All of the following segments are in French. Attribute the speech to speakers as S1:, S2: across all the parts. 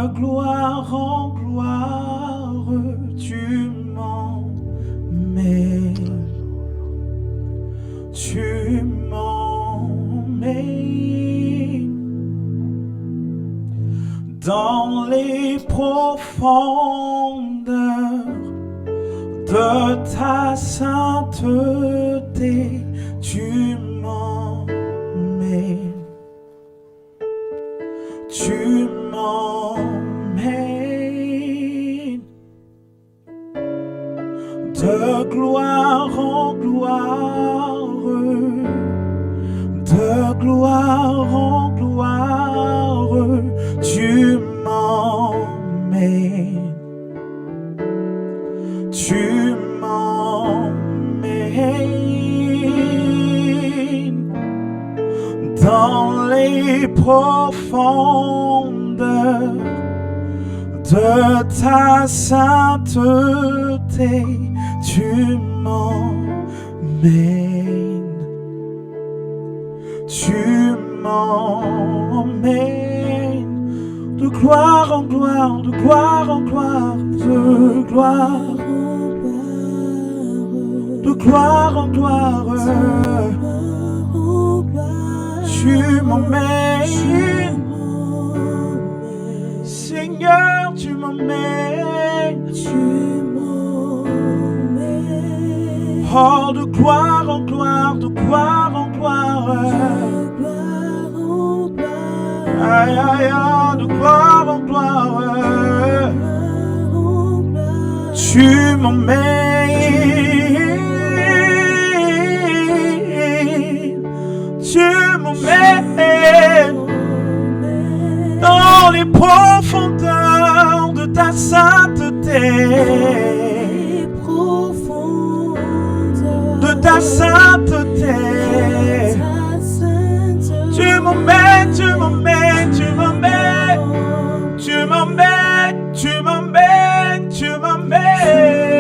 S1: de gloire en gloire, tu m'emmènes. Tu m'emmènes dans les profondeurs de ta sainteté. Tu m'emmènes. Tu m'emmènes de gloire en gloire, de gloire en gloire, tu m'emmènes. Tu m'emmènes dans les profondeurs de ta sainteté. Tu m'emmènes. Tu m'emmènes de gloire en gloire, de gloire en gloire, de gloire, de gloire en gloire. Tu m'emmènes, Seigneur, tu m'emmènes. Oh, de gloire en gloire, de gloire en gloire. Aïe, aïe, aïe, de gloire en gloire. Tu m'emmènes. Tu m'emmènes dans les profondeurs de ta sainteté. De ta sainteté. Tu m'emmènes, tu m'emmènes, tu m'emmènes. Tu m'emmènes, tu m'emmènes, tu m'emmènes.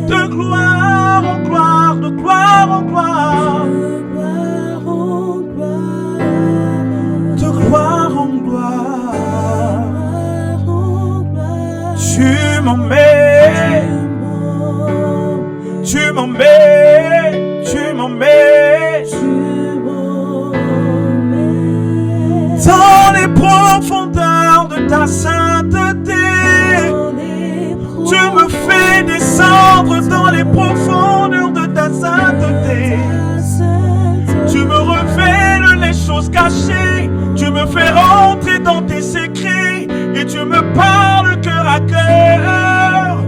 S1: De gloire en gloire, de gloire en gloire. De gloire en gloire. Tu m'emmènes. Tu m'emmènes, tu m'emmènes dans les profondeurs de ta sainteté. Tu me fais descendre dans les profondeurs de ta sainteté. Tu me révèles les choses cachées. Tu me fais rentrer dans tes secrets et tu me parles cœur à cœur.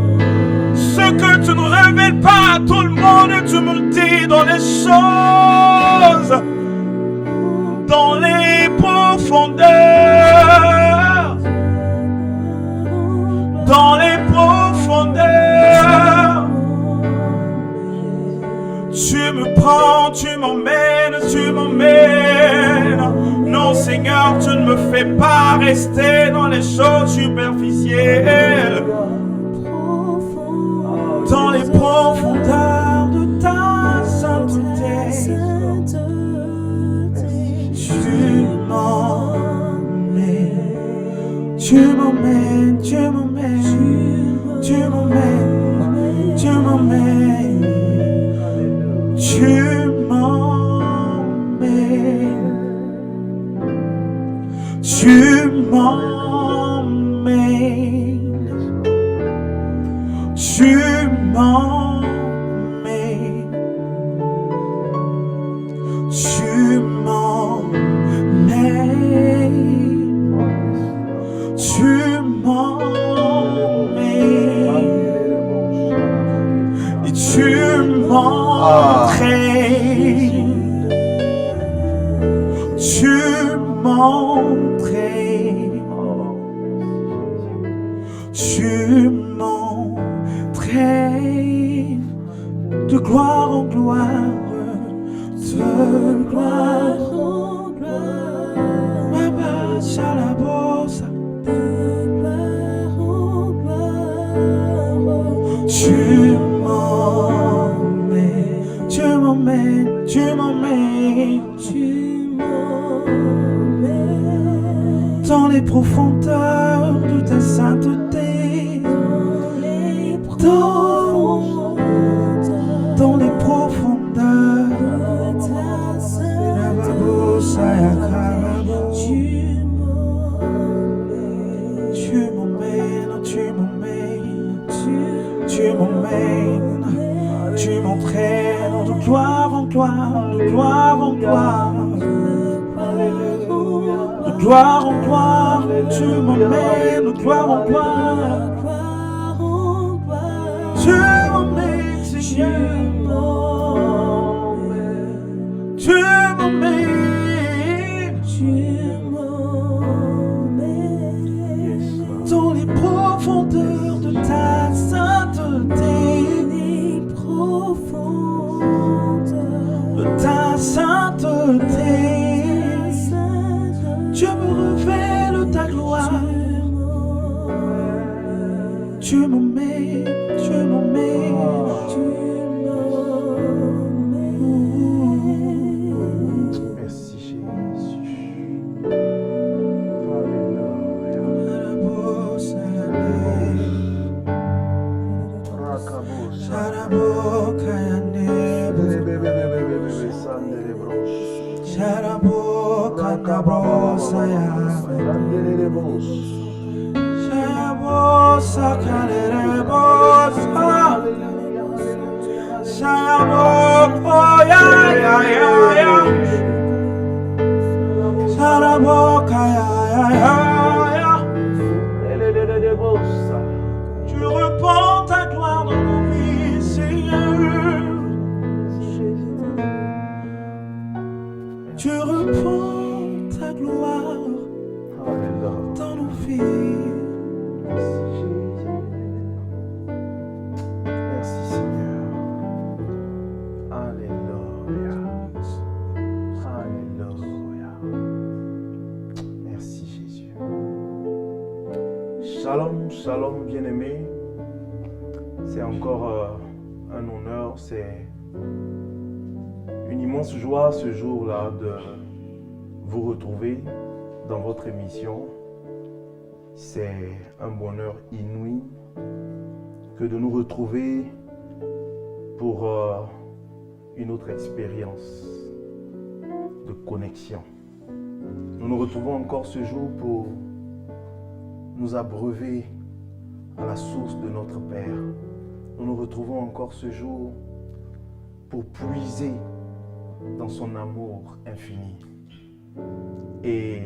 S1: Ce que tu ne révèles pas à tout le monde, tu me le dis dans les choses, dans les profondeurs, dans les profondeurs. Tu me prends, tu m'emmènes, tu m'emmènes. Non Seigneur, tu ne me fais pas rester dans les choses superficielles. Dans les profondeurs de ta sainteté, tu m'emmènes, tu m'emmènes, tu m'emmènes, tu m'emmènes, tu m'emmènes, tu m'emmènes, tu m'emmènes. Tu m'emmènes, tu m'emmènes, tu m'emmènes, et tu m'entraînes, tu m'entraînes, tu m'entraînes de gloire en gloire, de gloire en gloire, Baba Shalabosa, de gloire en gloire. Tu m'emmènes, tu m'emmènes, tu m'emmènes, tu m'emmènes dans les profondeurs de ta sainteté, dans les profondeurs de ta sainteté. Tu m'emmènes, tu m'entraînes de gloire en gloire, de gloire en gloire, de gloire en gloire, tu m'emmènes de gloire en gloire, tu m'emmènes, Seigneur, tu m'emmènes, dans les profondeurs de ta sainteté, de ta sainteté, Dieu me révèle ta gloire. Tu m'emmènes, tu m'emmènes, tu m'emmènes.
S2: Merci Jésus.
S1: Tu repends ta gloire dans nos vies, Seigneur. Tu repends ta gloire dans nos vies.
S2: Merci Seigneur. Alléluia. Alléluia. Merci Jésus. Shalom, shalom bien-aimés. C'est encore un honneur, c'est une immense joie ce jour-là de vous retrouver dans votre émission. C'est un bonheur inouï que de nous retrouver pour une autre expérience de connexion. Nous nous retrouvons encore ce jour pour nous abreuver à la source de notre Père. Nous nous retrouvons encore ce jour pour puiser dans son amour infini. Et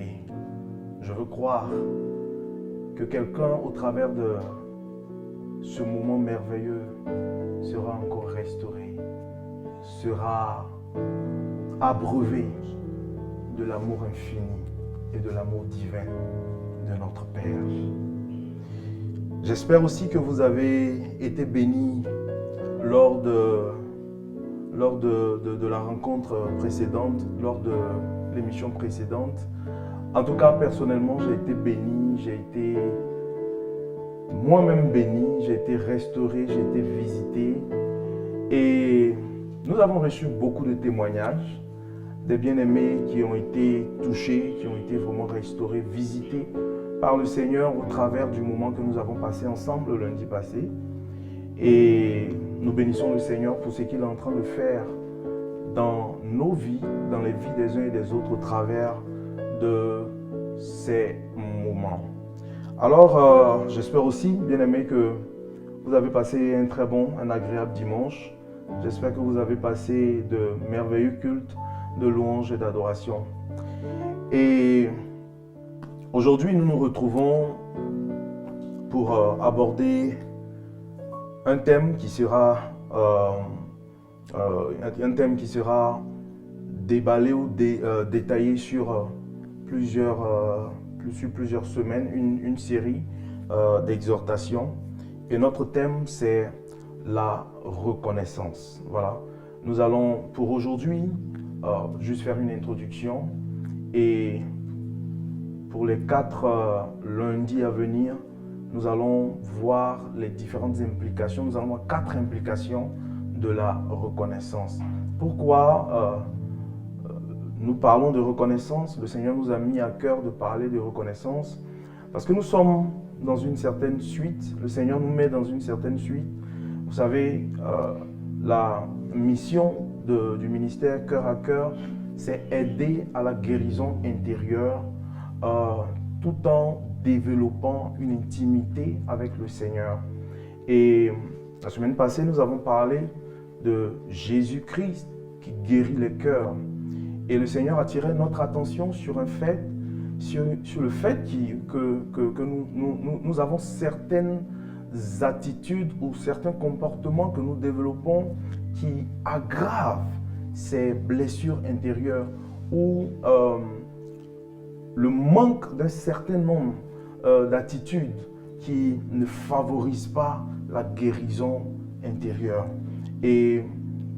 S2: je veux croire que quelqu'un, au travers de ce moment merveilleux, sera encore restauré, sera abreuvé de l'amour infini et de l'amour divin de notre Père. J'espère aussi que vous avez été bénis lors de la rencontre précédente, lors de l'émission précédente. En tout cas, personnellement, j'ai été béni, j'ai été moi-même béni, j'ai été restauré, j'ai été visité. Et nous avons reçu beaucoup de témoignages, des bien-aimés qui ont été touchés, qui ont été vraiment restaurés, visités par le Seigneur au travers du moment que nous avons passé ensemble le lundi passé. Et nous bénissons le Seigneur pour ce qu'il est en train de faire dans nos vies, dans les vies des uns et des autres au travers de ces moments. Alors, j'espère aussi, bien-aimés, que vous avez passé un très bon, un agréable dimanche. J'espère que vous avez passé de merveilleux cultes de louange et d'adoration. Et aujourd'hui, nous nous retrouvons pour aborder un thème qui sera déballé ou détaillé sur plusieurs semaines, une série d'exhortations. Et notre thème, c'est la reconnaissance. Voilà. Nous allons pour aujourd'hui juste faire une introduction, et pour les 4 lundis à venir, nous allons voir les différentes implications. Nous allons voir 4 implications de la reconnaissance. Pourquoi nous parlons de reconnaissance. Le Seigneur nous a mis à cœur de parler de reconnaissance parce que nous sommes dans une certaine suite. Le Seigneur nous met dans une certaine suite. Vous savez, la mission du ministère Cœur à Cœur, c'est aider à la guérison intérieure tout en développant une intimité avec le Seigneur. Et la semaine passée, nous avons parlé de Jésus-Christ qui guérit les cœurs. Et le Seigneur a attiré notre attention sur un fait, sur le fait que nous avons certaines attitudes ou certains comportements que nous développons qui aggravent ces blessures intérieures ou le manque d'un certain nombre d'attitudes qui ne favorisent pas la guérison intérieure. Et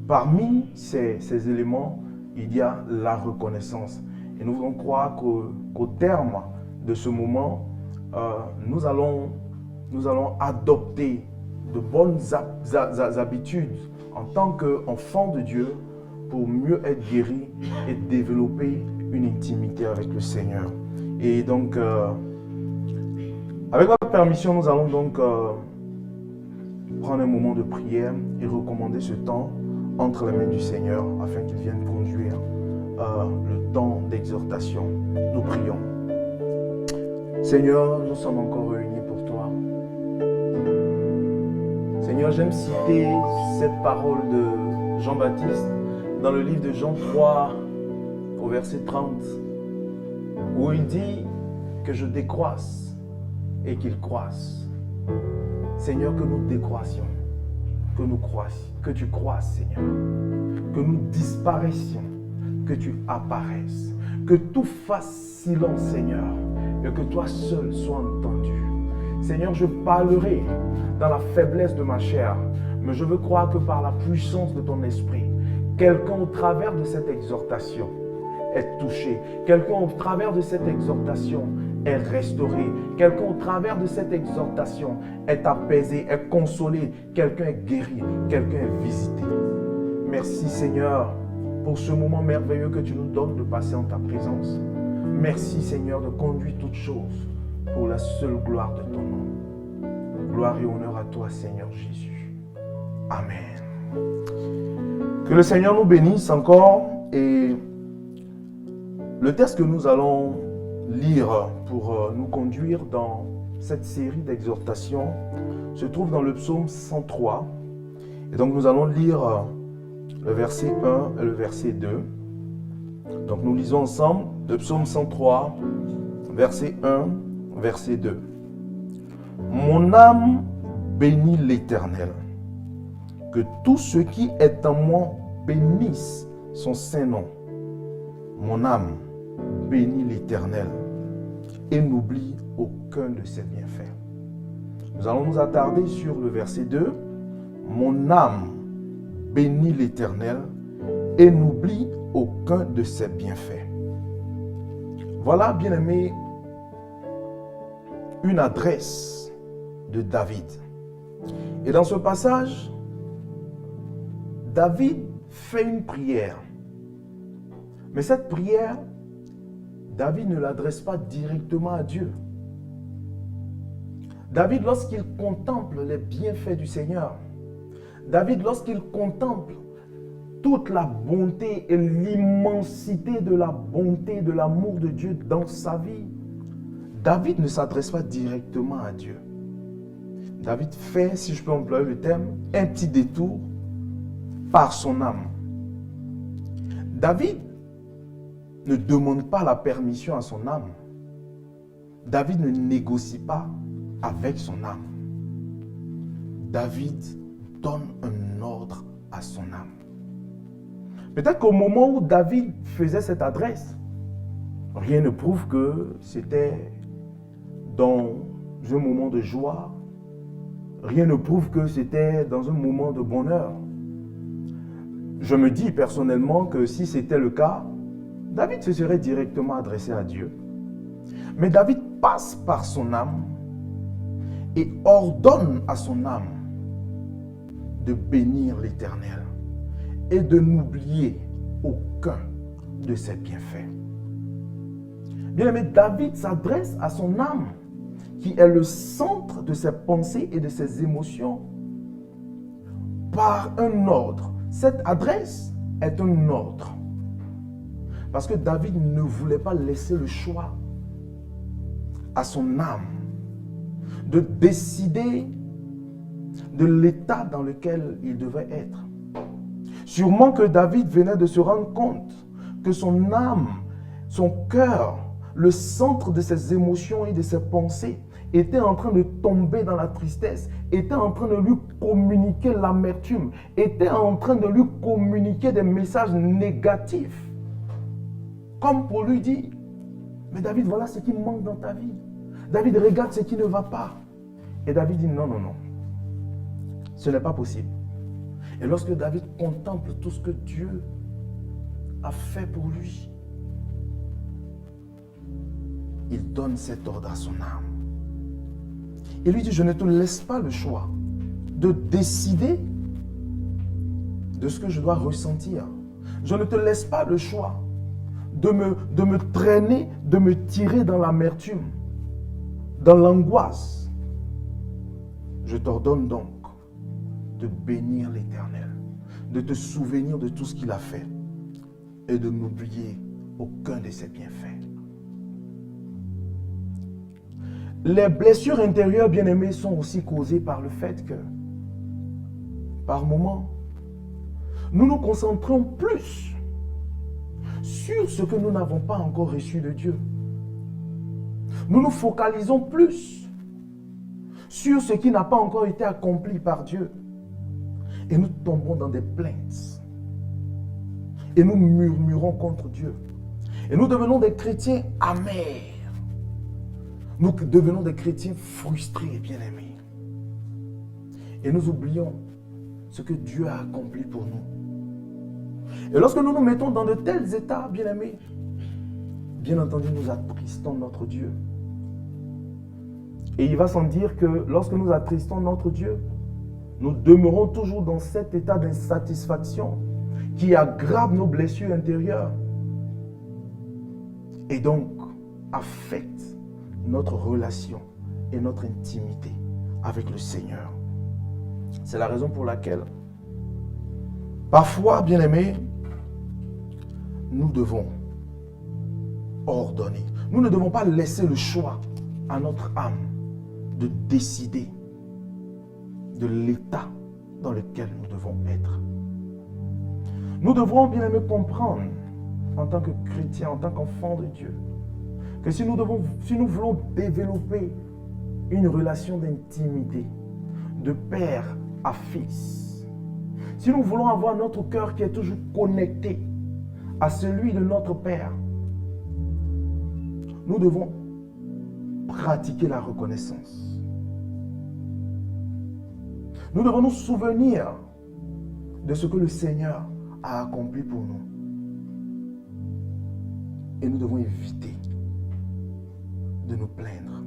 S2: parmi ces éléments, il y a la reconnaissance. Et nous voulons croire qu'au terme de ce moment, nous allons adopter de bonnes habitudes en tant qu'enfants de Dieu pour mieux être guéris et développer une intimité avec le Seigneur. Et donc, avec votre permission, nous allons donc prendre un moment de prière et recommander ce temps entre les mains du Seigneur afin qu'il vienne conduire le temps d'exhortation. Nous prions. Seigneur, nous sommes encore réunis pour toi. Seigneur, j'aime citer cette parole de Jean-Baptiste dans le livre de Jean 3 au verset 30 où il dit que je décroisse et qu'il croisse. Seigneur, que nous décroissions, que tu croisses, Seigneur, que nous disparaissions, que tu apparaisses, que tout fasse silence, Seigneur, et que toi seul sois entendu. Seigneur, je parlerai dans la faiblesse de ma chair, mais je veux croire que par la puissance de ton esprit, quelqu'un au travers de cette exhortation est touché, quelqu'un au travers de cette exhortation est restauré, quelqu'un au travers de cette exhortation est apaisé, est consolé, quelqu'un est guéri, quelqu'un est visité. Merci Seigneur pour ce moment merveilleux que tu nous donnes de passer en ta présence. Merci Seigneur de conduire toutes choses pour la seule gloire de ton nom. Gloire et honneur à toi Seigneur Jésus. Amen. Que le Seigneur nous bénisse encore et le texte que nous allons lire pour nous conduire dans cette série d'exhortations se trouve dans le psaume 103. Et donc nous allons lire le verset 1 et le verset 2. Donc nous lisons ensemble le psaume 103, verset 1, verset 2. Mon âme bénit l'Éternel. Que tout ce qui est en moi bénisse son saint nom. Mon âme bénit l'Éternel et n'oublie aucun de ses bienfaits. Nous allons nous attarder sur le verset 2. Mon âme bénit l'Éternel et n'oublie aucun de ses bienfaits. Voilà, bien-aimés, une adresse de David. Et dans ce passage, David fait une prière. Mais cette prière, David ne l'adresse pas directement à Dieu. David, lorsqu'il contemple les bienfaits du Seigneur, David, lorsqu'il contemple toute la bonté et l'immensité de la bonté, de l'amour de Dieu dans sa vie, David ne s'adresse pas directement à Dieu. David fait, si je peux employer le terme, un petit détour par son âme. David ne demande pas la permission à son âme. David ne négocie pas avec son âme. David donne un ordre à son âme. Peut-être qu'au moment où David faisait cette adresse, rien ne prouve que c'était dans un moment de joie. Rien ne prouve que c'était dans un moment de bonheur. Je me dis personnellement que si c'était le cas, David se serait directement adressé à Dieu. Mais David passe par son âme et ordonne à son âme de bénir l'Éternel et de n'oublier aucun de ses bienfaits. Bien-aimé, David s'adresse à son âme, qui est le centre de ses pensées et de ses émotions, par un ordre. Cette adresse est un ordre. Parce que David ne voulait pas laisser le choix à son âme de décider de l'état dans lequel il devait être. Sûrement que David venait de se rendre compte que son âme, son cœur, le centre de ses émotions et de ses pensées était en train de tomber dans la tristesse, était en train de lui communiquer l'amertume, était en train de lui communiquer des messages négatifs. Comme pour lui dire, mais David, voilà ce qui manque dans ta vie. David, regarde ce qui ne va pas. Et David dit, non, non, non. Ce n'est pas possible. Et lorsque David contemple tout ce que Dieu a fait pour lui, il donne cet ordre à son âme. Il lui dit, je ne te laisse pas le choix de décider de ce que je dois ressentir. Je ne te laisse pas le choix de me traîner, de me tirer dans l'amertume, dans l'angoisse. Je t'ordonne donc de bénir l'Éternel, de te souvenir de tout ce qu'il a fait et de n'oublier aucun de ses bienfaits. Les blessures intérieures, bien-aimées, sont aussi causées par le fait que, par moments, nous nous concentrons plus sur ce que nous n'avons pas encore reçu de Dieu. Nous nous focalisons plus sur ce qui n'a pas encore été accompli par Dieu. Et nous tombons dans des plaintes. Et nous murmurons contre Dieu. Et nous devenons des chrétiens amers. Nous devenons des chrétiens frustrés, bien-aimés. Et nous oublions ce que Dieu a accompli pour nous. Et lorsque nous nous mettons dans de tels états, bien-aimés, bien entendu, nous attristons notre Dieu. Et il va sans dire que lorsque nous attristons notre Dieu, nous demeurons toujours dans cet état d'insatisfaction qui aggrave nos blessures intérieures et donc affecte notre relation et notre intimité avec le Seigneur. C'est la raison pour laquelle, parfois, bien-aimés, nous devons ordonner. Nous ne devons pas laisser le choix à notre âme de décider de l'état dans lequel nous devons être. Nous devrons, bien-aimés, comprendre, en tant que chrétiens, en tant qu'enfants de Dieu, que si nous voulons développer une relation d'intimité, de père à fils, si nous voulons avoir notre cœur qui est toujours connecté à celui de notre Père, nous devons pratiquer la reconnaissance. Nous devons nous souvenir de ce que le Seigneur a accompli pour nous. Et nous devons éviter de nous plaindre.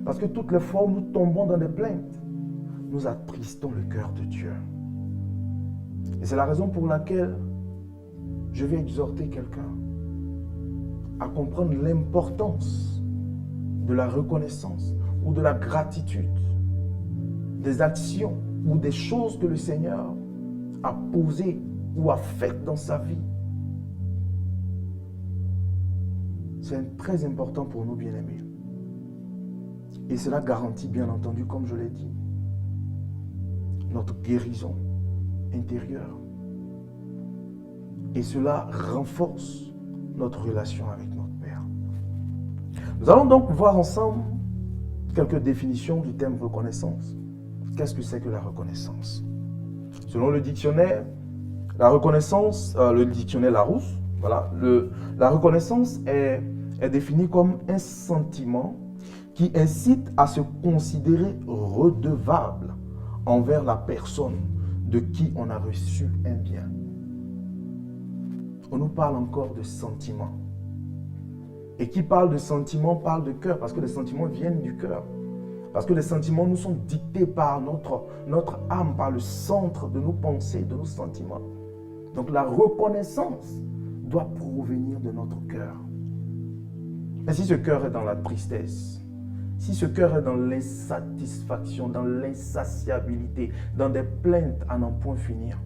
S2: Parce que toutes les fois où nous tombons dans des plaintes, nous attristons le cœur de Dieu. Et c'est la raison pour laquelle je vais exhorter quelqu'un à comprendre l'importance de la reconnaissance ou de la gratitude, des actions ou des choses que le Seigneur a posées ou a faites dans sa vie. C'est très important pour nous, bien-aimés. Et cela garantit, bien entendu, comme je l'ai dit, notre guérison intérieure. Et cela renforce notre relation avec notre Père. Nous allons donc voir ensemble quelques définitions du terme reconnaissance. Qu'est-ce que c'est que la reconnaissance? Selon le dictionnaire, la reconnaissance, le dictionnaire Larousse, voilà, la reconnaissance est définie comme un sentiment qui incite à se considérer redevable envers la personne de qui on a reçu un bien. On nous parle encore de sentiments. Et qui parle de sentiments parle de cœur, parce que les sentiments viennent du cœur. Parce que les sentiments nous sont dictés par notre âme, par le centre de nos pensées, de nos sentiments. Donc la reconnaissance doit provenir de notre cœur. Et si ce cœur est dans la tristesse, si ce cœur est dans l'insatisfaction, dans l'insatiabilité, dans des plaintes à n'en point finir,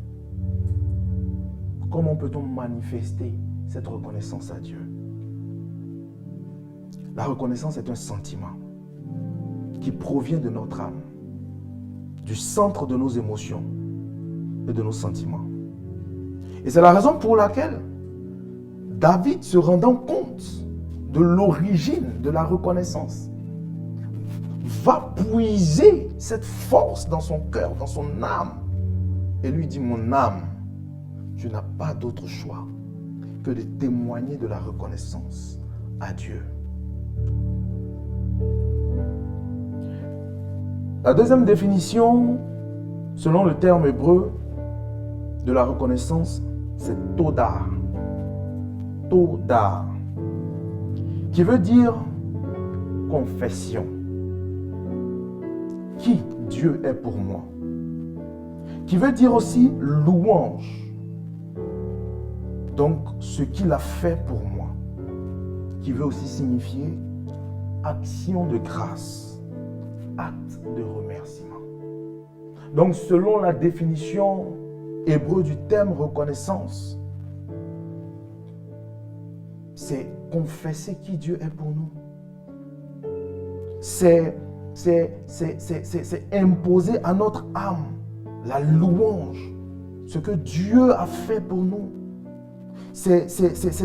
S2: comment peut-on manifester cette reconnaissance à Dieu? La reconnaissance est un sentiment qui provient de notre âme, du centre de nos émotions et de nos sentiments. Et c'est la raison pour laquelle David, se rendant compte de l'origine de la reconnaissance, va puiser cette force dans son cœur, dans son âme, et lui dit: mon âme, tu n'as pas d'autre choix que de témoigner de la reconnaissance à Dieu. La deuxième définition, selon le terme hébreu de la reconnaissance, c'est toda. Toda, qui veut dire confession. Qui Dieu est pour moi. Qui veut dire aussi louange. Donc, ce qu'il a fait pour moi. Qui veut aussi signifier action de grâce, acte de remerciement. Donc, selon la définition hébreu du terme reconnaissance, c'est confesser qui Dieu est pour nous. C'est imposer à notre âme la louange, ce que Dieu a fait pour nous. C'est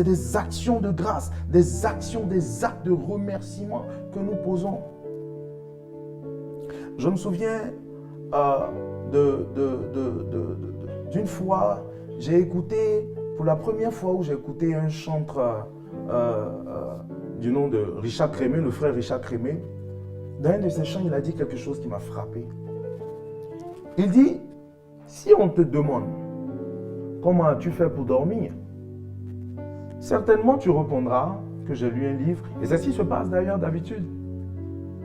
S2: des actions de grâce, des actions, des actes de remerciement que nous posons. Je me souviens d'une fois, j'ai écouté, pour la première fois où j'ai écouté un chanteur du nom de Richard Crémé, le frère Richard Crémé. Dans un de ses chants, il a dit quelque chose qui m'a frappé. Il dit: si on te demande comment as-tu fait pour dormir, certainement tu répondras que j'ai lu un livre, et c'est ce qui se passe d'ailleurs d'habitude.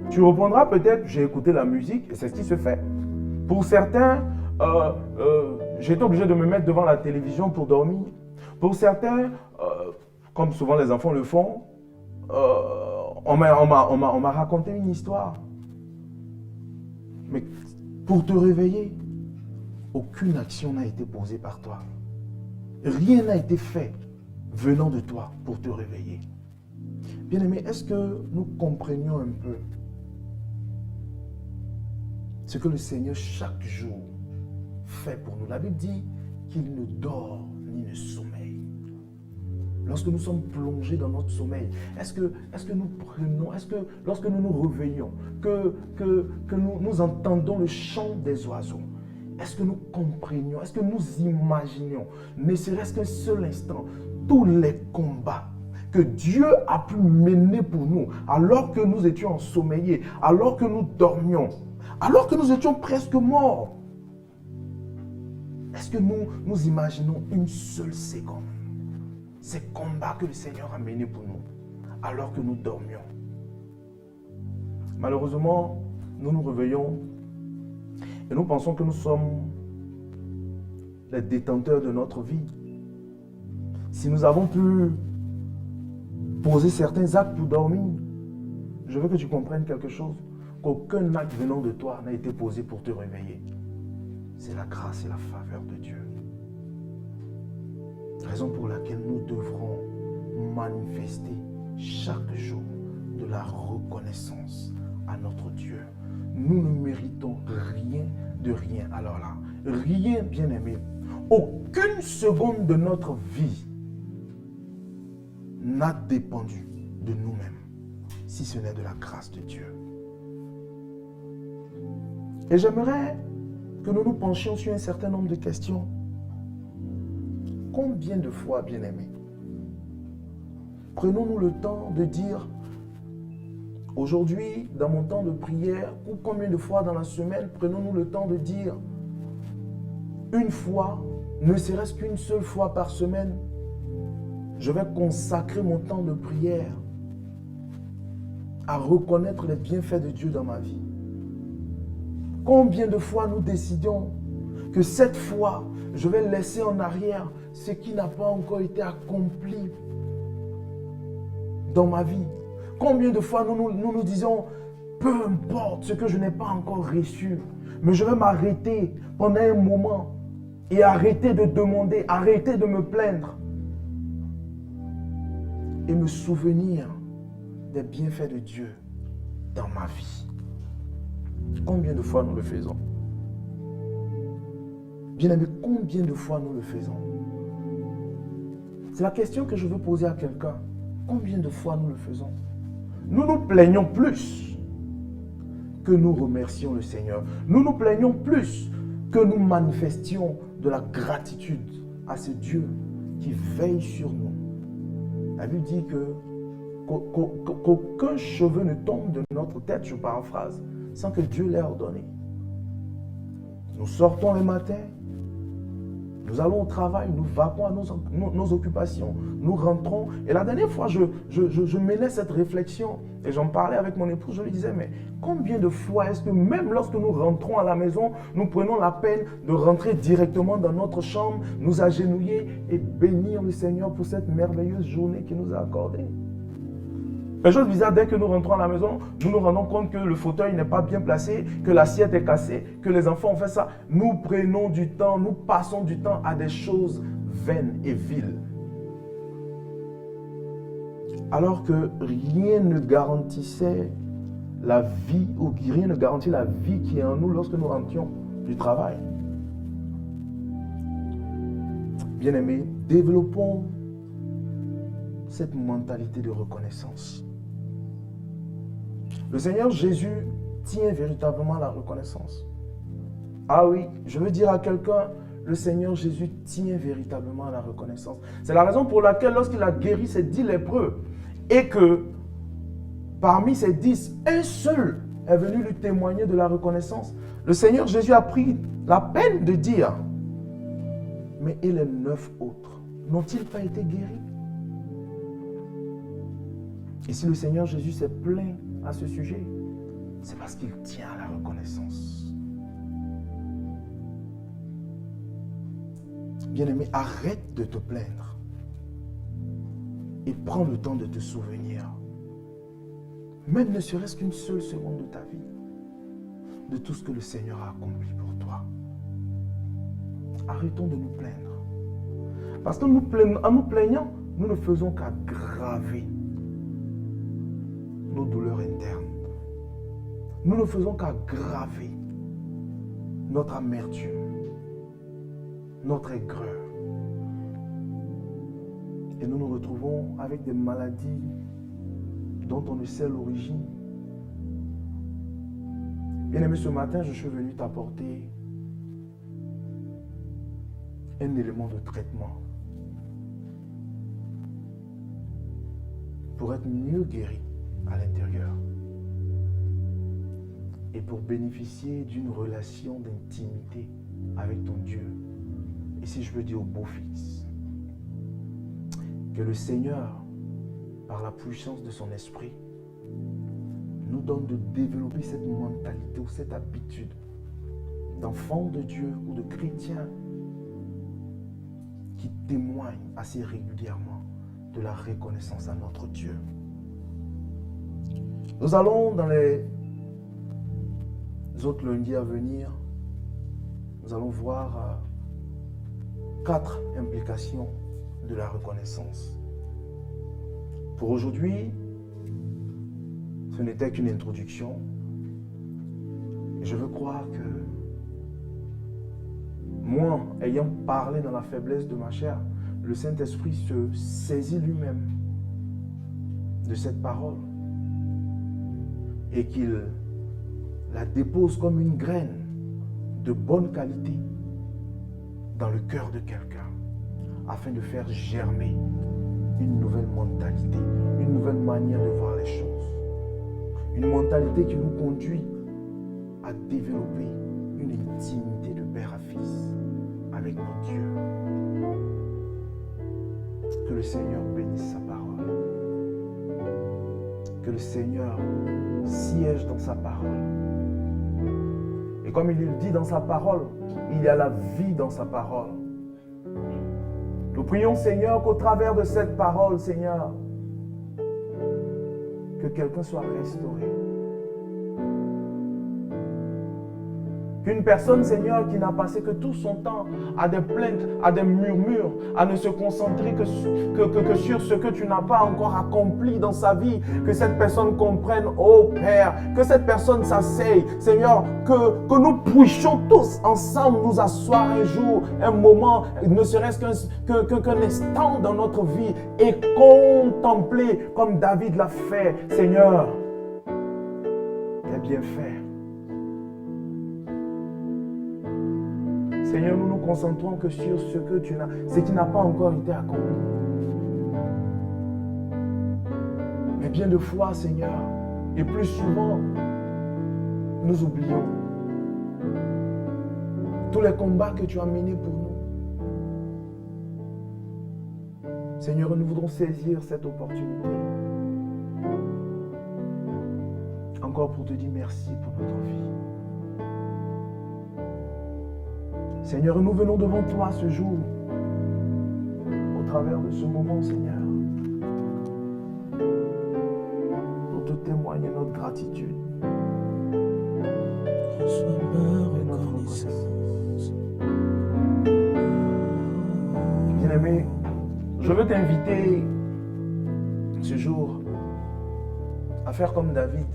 S2: Tu répondras peut-être: j'ai écouté la musique, et c'est ce qui se fait. Pour certains, j'étais obligé de me mettre devant la télévision pour dormir. Pour certains, comme souvent les enfants le font, on m'a raconté une histoire. Mais pour te réveiller, aucune action n'a été posée par toi. Rien n'a été fait venant de toi pour te réveiller. Bien-aimés, est-ce que nous comprenions un peu ce que le Seigneur chaque jour fait pour nous? La Bible dit qu'il ne dort ni ne sommeille. Lorsque nous sommes plongés dans notre sommeil, est-ce que nous prenons, est-ce que lorsque nous nous réveillons, que nous entendons le chant des oiseaux, est-ce que nous comprenions, est-ce que nous imaginions, ne serait-ce qu'un seul instant, tous les combats que Dieu a pu mener pour nous, alors que nous étions ensommeillés, alors que nous dormions, alors que nous étions presque morts? Est-ce que nous imaginons une seule seconde ces combats que le Seigneur a menés pour nous, alors que nous dormions? Malheureusement, nous nous réveillons et nous pensons que nous sommes les détenteurs de notre vie. Si nous avons pu poser certains actes pour dormir, je veux que tu comprennes quelque chose, qu'aucun acte venant de toi n'a été posé pour te réveiller. C'est la grâce et la faveur de Dieu. Raison pour laquelle nous devrons manifester chaque jour de la reconnaissance à notre Dieu. Nous ne méritons rien de rien. Alors là, rien, bien-aimé, aucune seconde de notre vie n'a dépendu de nous-mêmes, si ce n'est de la grâce de Dieu. Et j'aimerais que nous nous penchions sur un certain nombre de questions. Combien de fois, bien-aimés, prenons-nous le temps de dire: aujourd'hui, dans mon temps de prière, ou combien de fois dans la semaine, prenons-nous le temps de dire une fois, ne serait-ce qu'une seule fois par semaine, je vais consacrer mon temps de prière à reconnaître les bienfaits de Dieu dans ma vie. Combien de fois nous décidons que cette fois, je vais laisser en arrière ce qui n'a pas encore été accompli dans ma vie. Combien de fois nous disons, peu importe ce que je n'ai pas encore reçu, mais je vais m'arrêter pendant un moment et arrêter de demander, arrêter de me plaindre et me souvenir des bienfaits de Dieu dans ma vie. Combien de fois nous le faisons? Bien-aimés, combien de fois nous le faisons? C'est la question que je veux poser à quelqu'un. Combien de fois nous le faisons? Nous nous plaignons plus que nous remercions le Seigneur. Nous nous plaignons plus que nous manifestions de la gratitude à ce Dieu qui veille sur nous. La Bible dit qu'aucun cheveu ne tombe de notre tête, je paraphrase, sans que Dieu l'ait ordonné. Nous sortons le matin, nous allons au travail, nous vaquons à nos occupations, nous rentrons. Et la dernière fois, je menais cette réflexion et j'en parlais avec mon épouse. Je lui disais, mais combien de fois est-ce que même lorsque nous rentrons à la maison, nous prenons la peine de rentrer directement dans notre chambre, nous agenouiller et bénir le Seigneur pour cette merveilleuse journée qu'il nous a accordée? Les choses bizarres, dès que nous rentrons à la maison, nous nous rendons compte que le fauteuil n'est pas bien placé, que l'assiette est cassée, que les enfants ont fait ça. Nous prenons du temps, nous passons du temps à des choses vaines et viles. Alors que rien ne garantissait la vie, ou rien ne garantit la vie qui est en nous lorsque nous rentrions du travail. Bien-aimés, développons cette mentalité de reconnaissance. Le Seigneur Jésus tient véritablement à la reconnaissance. Ah oui, je veux dire à quelqu'un, le Seigneur Jésus tient véritablement à la reconnaissance. C'est la raison pour laquelle lorsqu'il a guéri ces 10 lépreux et que parmi ces 10, un seul est venu lui témoigner de la reconnaissance, le Seigneur Jésus a pris la peine de dire, mais et les 9 autres, n'ont-ils pas été guéris? Et si le Seigneur Jésus s'est plaint à ce sujet, c'est parce qu'il tient à la reconnaissance. Bien-aimé, arrête de te plaindre et prends le temps de te souvenir, même ne serait-ce qu'une seule seconde de ta vie, de tout ce que le Seigneur a accompli pour toi. Arrêtons de nous plaindre. Parce que en nous plaignant, nous ne faisons qu'aggraver nos douleurs internes. Nous ne faisons qu'aggraver notre amertume, notre aigreur. Et nous nous retrouvons avec des maladies dont on ne sait l'origine. Bien-aimé, ce matin, je suis venu t'apporter un élément de traitement pour être mieux guéri à l'intérieur et pour bénéficier d'une relation d'intimité avec ton Dieu. Et si je veux dire au beau-fils, que le Seigneur, par la puissance de son esprit, nous donne de développer cette mentalité ou cette habitude d'enfant de Dieu ou de chrétien qui témoigne assez régulièrement de la reconnaissance à notre Dieu. Nous allons dans les autres lundis à venir, nous allons voir 4 implications de la reconnaissance. Pour aujourd'hui, ce n'était qu'une introduction. Et je veux croire que moi, ayant parlé dans la faiblesse de ma chair, le Saint-Esprit se saisit lui-même de cette parole et qu'il la dépose comme une graine de bonne qualité dans le cœur de quelqu'un afin de faire germer une nouvelle mentalité, une nouvelle manière de voir les choses. Une mentalité qui nous conduit à développer une intimité de père à fils avec notre Dieu. Que le Seigneur bénisse sa parole. Que le Seigneur siège dans sa parole. Et comme il dit dans sa parole, il y a la vie dans sa parole. Nous prions, Seigneur, qu'au travers de cette parole, Seigneur, que quelqu'un soit restauré. Qu'une personne, Seigneur, qui n'a passé que tout son temps à des plaintes, à des murmures, à ne se concentrer que sur ce que tu n'as pas encore accompli dans sa vie, que cette personne comprenne, oh Père, que cette personne s'asseye, Seigneur, que nous puissions tous ensemble nous asseoir un jour, un moment, ne serait-ce qu'un instant dans notre vie et contempler comme David l'a fait, Seigneur, tes bienfaits. Seigneur, nous nous concentrons que sur ce qui n'a pas encore été accompli. Mais bien de fois, Seigneur, et plus souvent, nous oublions tous les combats que tu as menés pour nous. Seigneur, nous voudrons saisir cette opportunité. Encore pour te dire merci pour notre vie. Seigneur, nous venons devant toi ce jour, au travers de ce moment, Seigneur, pour te témoigner notre gratitude et notre reconnaissance. Bien-aimé, je veux t'inviter ce jour à faire comme David.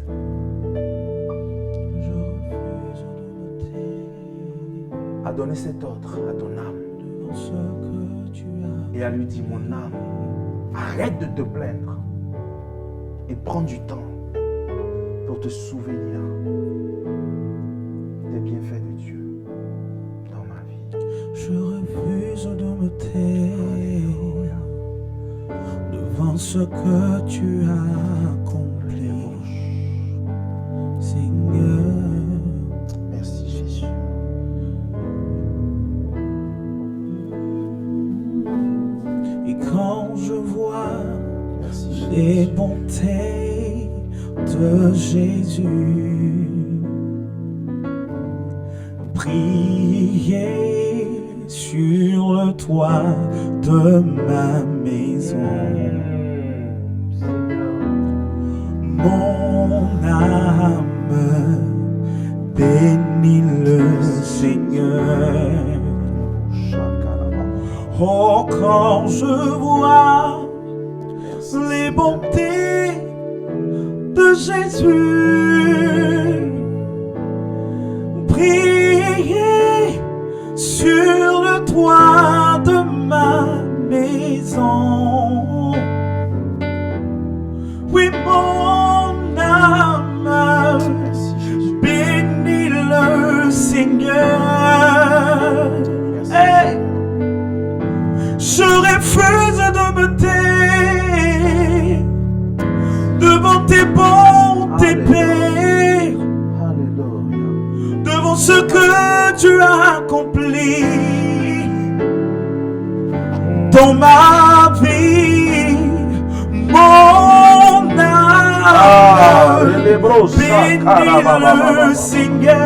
S2: À donner cet ordre à ton âme et à lui dire, mon âme, arrête de te plaindre et prends du temps pour te souvenir des bienfaits de Dieu dans ma vie.
S1: Je refuse de me taire devant ce que tu as accompli, Seigneur.
S2: Merci Jésus.
S1: Quand je vois les bontés de Jésus, prier sur le toit de ma maison, mon âme bénit le Seigneur. Oh, quand je vois les bontés de Jésus, prier sur le toit de ma maison. Oui, mon âme bénit le Seigneur. Hey! Je refuse de me taire devant tes bontés, Père, devant ce que tu as accompli dans ma vie. Mon âme bénit le Seigneur.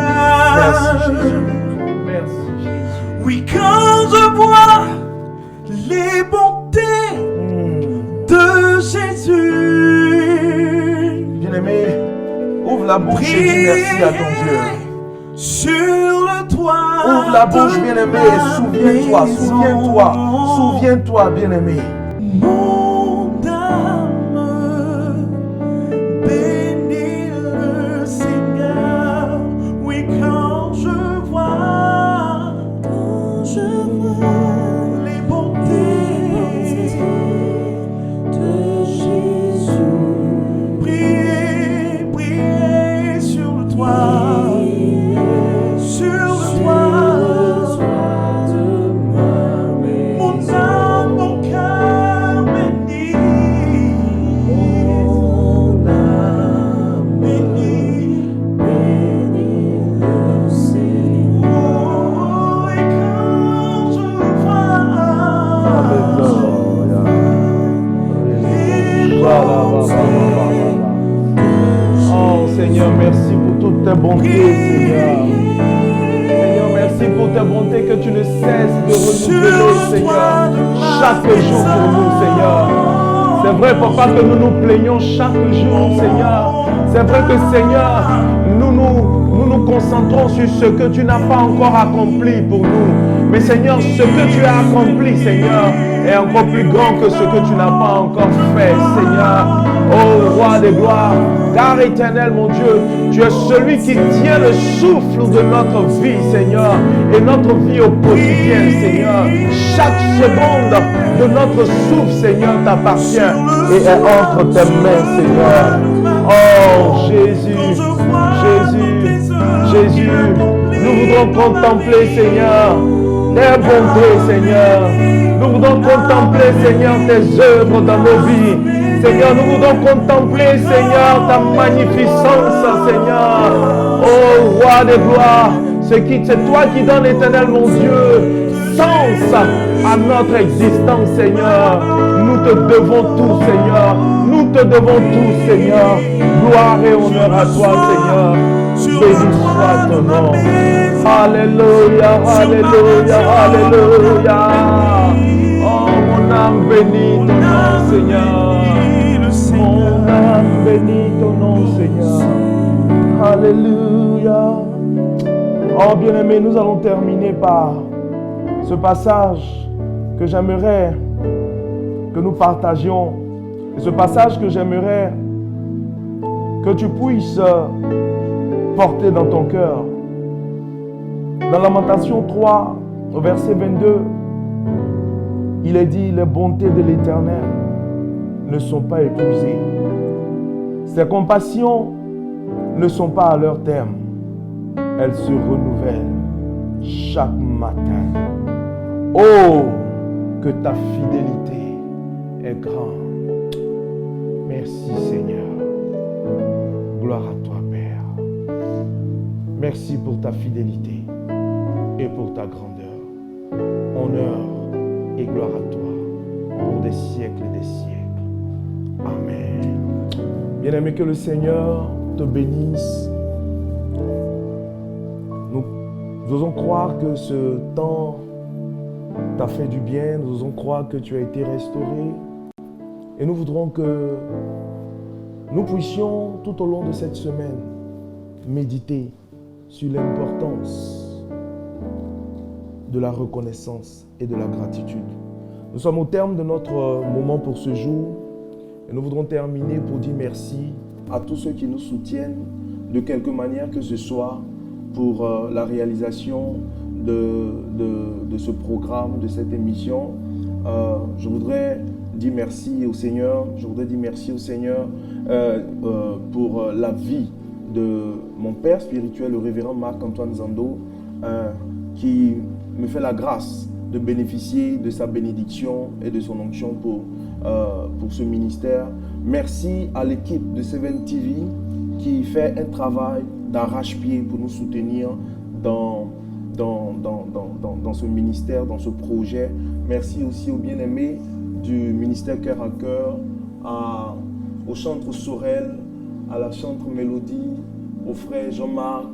S1: Oui, quand je vois les bontés de Jésus.
S2: Bien-aimé, ouvre la bouche et dis merci à ton Dieu.
S1: Sur le toit.
S2: Ouvre la bouche, bien-aimé, et souviens-toi, souviens-toi, souviens-toi, bien-aimé.
S1: Mon âme bénit le Seigneur. Oui, quand je vois les bontés de Jésus, priez sur le toit. Mon âme, mon cœur
S2: chaque jour pour nous, Seigneur. C'est vrai, Papa, que nous nous plaignons chaque jour, Seigneur. C'est vrai que, Seigneur, nous nous concentrons sur ce que tu n'as pas encore accompli pour nous. Mais, Seigneur, ce que tu as accompli, Seigneur, est encore plus grand que ce que tu n'as pas encore fait, Seigneur. Oh, Roi des gloires, car éternel, mon Dieu, tu es celui qui tient le souffle de notre vie, Seigneur, et notre vie au quotidien, Seigneur. Chaque seconde de notre souffle, Seigneur, t'appartient et est entre tes mains, Seigneur. Oh, Jésus, Jésus, Jésus, nous voudrons contempler, Seigneur, tes bontés, Seigneur. Nous voudrons contempler, Seigneur, tes œuvres dans nos vies. Seigneur, nous voudrons contempler, Seigneur, ta magnificence, Seigneur. Oh, Roi des gloires, c'est toi qui donnes, éternel, mon Dieu, sens à notre existence, Seigneur. Nous te devons tout, Seigneur. Nous te devons tout, Seigneur. Gloire et honneur à toi, Seigneur. Béni soit ton nom. Alléluia, alléluia, alléluia. Oh, mon âme bénit ton nom, Seigneur. Mon âme bénit ton nom, Seigneur. Alléluia. Oh, bien-aimé, nous allons terminer par ce passage que j'aimerais que nous partagions. Et ce passage que j'aimerais que tu puisses porter dans ton cœur. Dans Lamentation 3, au verset 22, il est dit: les bontés de l'Éternel ne sont pas épuisées. Ses compassions ne sont pas à leur terme. Elles se renouvellent chaque matin. Oh, que ta fidélité est grande. Merci, Seigneur. Gloire à toi, Père. Merci pour ta fidélité et pour ta grandeur. Honneur et gloire à toi pour des siècles et des siècles. Amen. Bien-aimé, que le Seigneur te bénisse. Nous osons croire que ce temps t'a fait du bien. Nous osons croire que tu as été restauré. Et nous voudrons que nous puissions, tout au long de cette semaine, méditer sur l'importance de la reconnaissance et de la gratitude. Nous sommes au terme de notre moment pour ce jour et nous voudrons terminer pour dire merci à tous ceux qui nous soutiennent de quelque manière que ce soit pour la réalisation de ce programme, de cette émission. Je voudrais dire merci au Seigneur. Je voudrais dire merci au Seigneur pour la vie de mon père spirituel, le révérend Marc-Antoine Zando, qui me fait la grâce de bénéficier de sa bénédiction et de son onction pour ce ministère. Merci à l'équipe de Seven TV qui fait un travail d'arrache-pied pour nous soutenir dans ce ministère, dans ce projet. Merci aussi aux bien-aimés du ministère Cœur à Cœur, au chantre Sorel, à la chantre Mélodie, au frère Jean-Marc,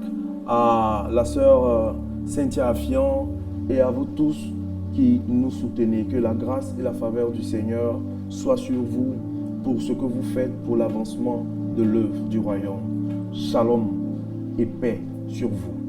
S2: à la sœur Cynthia Affian et à vous tous qui nous soutenez. Que la grâce et la faveur du Seigneur soient sur vous pour ce que vous faites pour l'avancement de l'œuvre du royaume. Shalom et paix sur vous.